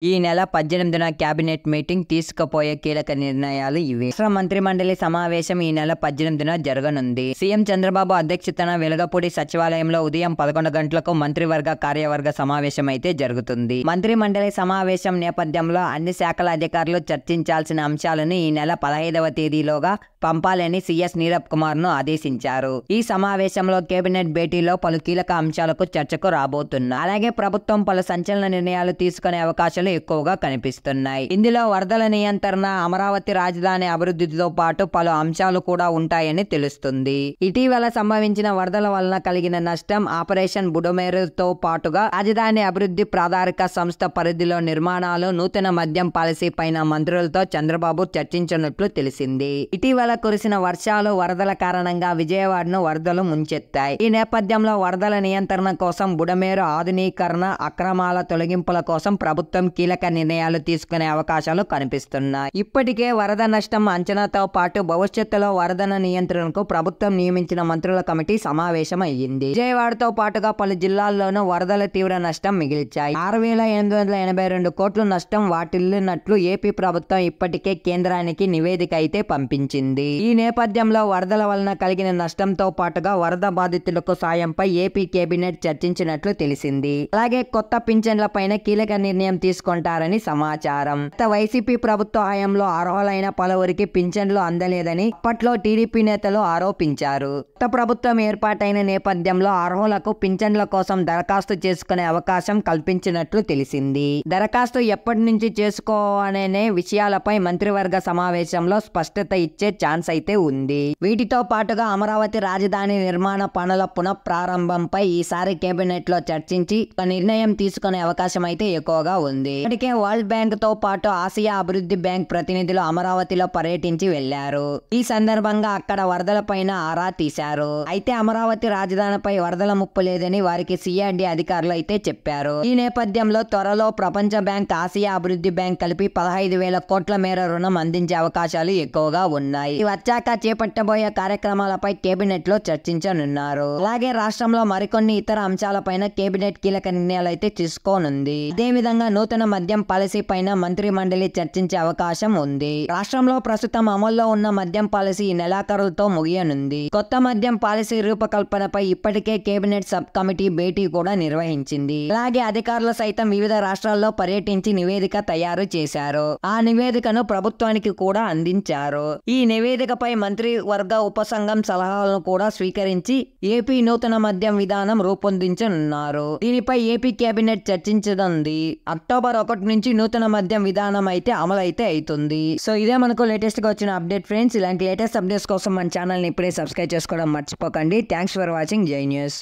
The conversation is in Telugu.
ఈ నెల 18న కేబినెట్ మీటింగ్ తీసుకుపోయే కీలక నిర్ణయాలు ఇవి. రాష్ట్ర మంత్రిమండలి సమావేశం ఈ నెల 18న జరగనుంది. సీఎం చంద్రబాబు అధ్యక్షతన వెలగపూడి సచివాలయంలో ఉదయం 11 గంటలకు మంత్రివర్గ కార్యవర్గ సమావేశం అయితే జరుగుతుంది. మంత్రిమండలి సమావేశం నేపథ్యంలో అన్ని శాఖల అధికారులు చర్చించాల్సిన అంశాలను ఈ నెల 15వ తేదీలోగా పంపాలని సీఎస్ నీరబ్ కుమార్ ను ఆదేశించారు. ఈ సమావేశంలో కేబినెట్ భేటీలో పలు కీలక అంశాలకు చర్చకు రాబోతున్నారు. అలాగే ప్రభుత్వం పలు సంచలన నిర్ణయాలు తీసుకునే అవకాశాలు ఎక్కువగా కనిపిస్తున్నాయి. ఇందులో వరదల నియంత్రణ, అమరావతి రాజధాని అభివృద్ధితో పాటు పలు అంశాలు కూడా ఉంటాయని తెలుస్తుంది. ఇటీవల సంభవించిన వరదల వలన కలిగిన నష్టం, ఆపరేషన్ బుడమేరుతో పాటుగా రాజధాని అభివృద్ధి ప్రాధారిక సంస్థ పరిధిలో నిర్మాణాలు, నూతన మద్యం పాలసీ పైన మంత్రులతో చంద్రబాబు చర్చించినట్లు తెలిసింది. ఇటీవల కురిసిన వర్షాలు, వరదల కారణంగా విజయవాడను వరదలు ముంచెత్తాయి. ఈ నేపథ్యంలో వరదల నియంత్రణ కోసం బుడమేరు ఆధునీకరణ, అక్రమాల తొలగింపుల కోసం ప్రభుత్వం కీలక నిర్ణయాలు తీసుకునే అవకాశాలు కనిపిస్తున్నాయి. ఇప్పటికే వరద నష్టం అంచనాతో పాటు భవిష్యత్తులో వరదల నియంత్రణకు ప్రభుత్వం నియమించిన మంత్రుల కమిటీ సమావేశం అయ్యింది. విజయవాడతో పాటుగా పలు జిల్లాల్లోనూ వరదల తీవ్ర నష్టం మిగిల్చాయి. 6,882 కోట్ల నష్టం వాటిల్లినట్లు ఏపీ ప్రభుత్వం ఇప్పటికే కేంద్రానికి నివేదిక అయితే పంపించింది. ఈ నేపథ్యంలో వరదల వలన కలిగిన నష్టంతో పాటుగా వరద బాధితులకు సాయంపై ఏపీ కేబినెట్ చర్చించినట్లు తెలిసింది. అలాగే కొత్త పింఛన్లపైన కీలక నిర్ణయం తీసుకుంటారని సమాచారం. గత వైసీపీ ప్రభుత్వ హయాంలో అర్హులైన పలువురికి పింఛన్లు అందలేదని అప్పట్లో టీడీపీ నేతలు ఆరోపించారు. కొత్త ప్రభుత్వం ఏర్పాటైన నేపథ్యంలో అర్హులకు పింఛన్ల కోసం దరఖాస్తు చేసుకునే అవకాశం కల్పించినట్లు తెలిసింది. దరఖాస్తు ఎప్పటి నుంచి చేసుకోవాలనే విషయాలపై మంత్రివర్గ సమావేశంలో స్పష్టత ఇచ్చే ఛాన్స్ అయితే ఉంది. వీటితో పాటుగా అమరావతి రాజధాని నిర్మాణ పనుల పునఃప్రారంభంపై ఈసారి కేబినెట్ లో చర్చించి ఒక నిర్ణయం తీసుకునే అవకాశం అయితే ఎక్కువగా ఉంది. ఇప్పటికే వరల్డ్ బ్యాంక్ తో పాటు ఆసియా అభివృద్ధి బ్యాంక్ ప్రతినిధులు అమరావతిలో పర్యటించి వెళ్లారు. ఈ సందర్భంగా అక్కడ వరదల పైన ఆరా తీశారు. అయితే అమరావతి రాజధానిపై వరదల ముప్పు లేదని వారికి సిఆర్డి అధికారులు అయితే చెప్పారు. ఈ నేపథ్యంలో త్వరలో ప్రపంచ బ్యాంక్, ఆసియా అభివృద్ధి బ్యాంక్ కలిపి 15,000 కోట్ల మేర రుణం అందించే అవకాశాలు ఎక్కువగా ఉన్నాయి. వచ్చాక చేపట్టబోయే కార్యక్రమాలపై కేబినెట్ లో చర్చించనున్నారు. అలాగే రాష్ట్రంలో మరికొన్ని ఇతర అంశాలపైన కేబినెట్ కీలక నిర్ణయాలు అయితే తీసుకోనుంది. ఇదే విధంగా నూతన మద్యం పాలసీ పైన మంత్రి మండలి చర్చించే అవకాశం ఉంది. రాష్ట్రంలో ప్రస్తుతం అమల్లో ఉన్న మద్యం పాలసీ ఈ నెలాఖరులతో ముగియనుంది. కొత్త మద్యం పాలసీ రూపకల్పనపై ఇప్పటికే కేబినెట్ సబ్ కమిటీ భేటీ కూడా నిర్వహించింది. అలాగే అధికారులు సైతం వివిధ రాష్ట్రాల్లో పర్యటించి నివేదిక తయారు చేశారు. ఆ నివేదికను ప్రభుత్వానికి కూడా అందించారు. ఈ నివేదికపై మంత్రి వర్గ ఉపసంఘం సలహాలను కూడా స్వీకరించి ఏపీ నూతన మద్యం విధానం రూపొందించనున్నారు. దీనిపై ఏపీ కేబినెట్ చర్చించనుంది. అక్టోబర్ 1 నుంచి నూతన మద్యం విధానం అయితే అమలైతే అవుతుంది. సో ఇదే మనకు లేటెస్ట్ గా వచ్చిన అప్డేట్ ఫ్రెండ్స్. ఇలాంటి లేటెస్ట్ అప్డేట్స్ కోసం మన ఛానల్ ని ఇప్పుడే సబ్స్క్రైబ్ చేసుకోవడం మర్చిపోకండి. థ్యాంక్స్ ఫర్ వాచింగ్ జై న్యూస్.